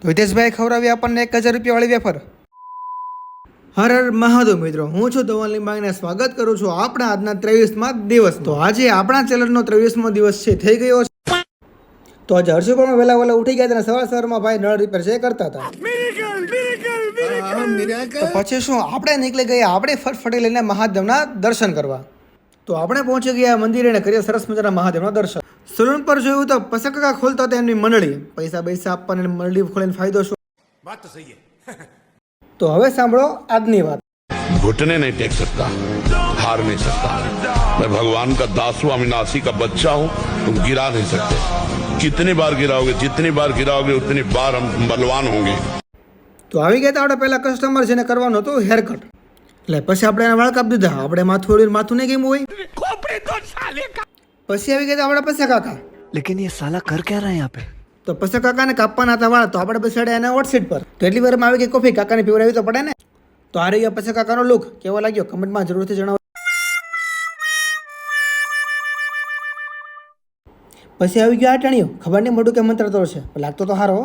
તો હિતેશભાઈ ખવડાવી આપણને 1000 રૂપિયાવાળી વેફર. હર હર મહાદેવ મિત્રો, હું છું ધવલ લીંબાણીને સ્વાગત કરું છું આપણા આજના 23મા દિવસ. તો આજે આપણા ચેનલનો 23મો દિવસ છે, થઈ ગયો છે. તો આજે હર્ષુ પણ વહેલા ઉઠી ગયા હતા, સવારમાં ભાઈ નળ રિપેર છે કરતા હતા. તો પછી શું આપણે નીકળી ગયા આપણે ફટફટી લઈને મહાદેવના દર્શન કરવા. તો આપણે પહોંચી ગયા મંદિરે અને કરીએ સરસ મજાના મહાદેવના દર્શન. સલૂન પર જોયું તો પસકકા ખોલતા હતા એમની મંડળી. પૈસા આપવાને મંડળી ખોલીને ફાયદો શું? વાત તો સહી છે. તો હવે સાંભળો આજની વાત. घुटने नहीं टेक सकता, हार नहीं सकता. मैं भगवान का दासू अविनाशी का बच्चा हूँ. तुम गिरा नहीं सकते. कितनी बार गिराओगे, जितनी बार गिराओगे उतनी बार हम बलवान होंगे. તો આવી ગયા આપણે પહેલા કસ્ટમર છે ને કરવાનો હતો હેર કટ. એટલે પછી આપણે એના વાળ કાપી દીધા. આપણે માથું ઓળીને માથું નહીં કેમ હોય. પછી આવી ગયા આપણા પૈસા કાકા. लेकिन ये साला कर क्या रहा है यहाँ पे? તો પૈસા કાકાને કાપવાના હતા વાળ, તો આપણે બેસાડ્યા એના વોટસીટ પર. તો એટલી વારમાં આવી ગઈ કોફી. કાકાને પીવડાવી તો પડે ને. તો આ રહ્યો પૈસા કાકાનો લુક. કેવો લાગ્યો કમેન્ટમાં જરૂરથી જણાવો. પછી આવી ગયો આટાણીઓ. ખબર નહીં મોઢું કે મંત્ર તો છે, લાગતો તો હારો.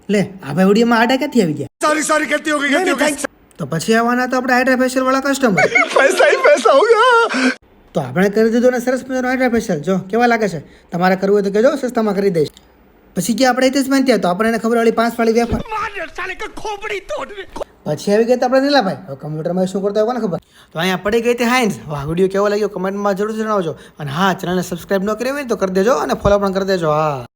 લે આ ભાઈ વિડીયોમાં આડા ક્યાંથી આવી ગયા? તો પછી આવવાના તો આપણે હાઇડ્રા ફેશિયલ વાળા કસ્ટમર. पैसा ही पैसा होगा. તો આપણે કરી દીધું ને સરસ મજાનો હાઇડ્રા ફેશિયલ. જો કેવા લાગે છે, તમારે કરવું હોય તો કહેજો, સસ્તામાં કરી દઈશ. પછી ગયા આપણે હિતેશભાઈ ત્યાં, તો આપણે એને ખબર વાળી 5 વાળી વેફર. પછી આવી ગયા આપણે નીલાભાઈ. હવે કમ્પ્યુટરમાં શું કરતા હોય કોને ખબર. તો અહીંયા પડી ગઈ હતી હાઇન્સ. વાહ, વિડીયો કેવો લાગ્યો કમેન્ટમાં જરૂર જણાવજો. અને હા, ચેનલને સબસ્ક્રાઇબ ન કરી હોય તો કરી દેજો અને ફોલો પણ કરી દેજો. હા.